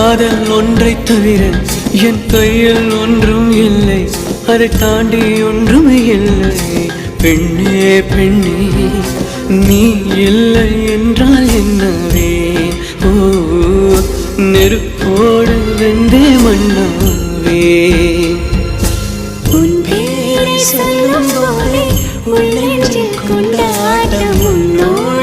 காதல் ஒன்றை தவிர என் கையில் ஒன்றும் இல்லை, அதை தாண்டி ஒன்றும் இல்லை. பெண்ணே பெண்ணே நீ இல்லை என்றால் என்னவே? ஓ நெருப்போடு வெந்தே மண்ணாவே. உன் பேரை சொல்லும் போதே உள்ளெஞ்சில் கொண்டாட்டம் உன்னோடு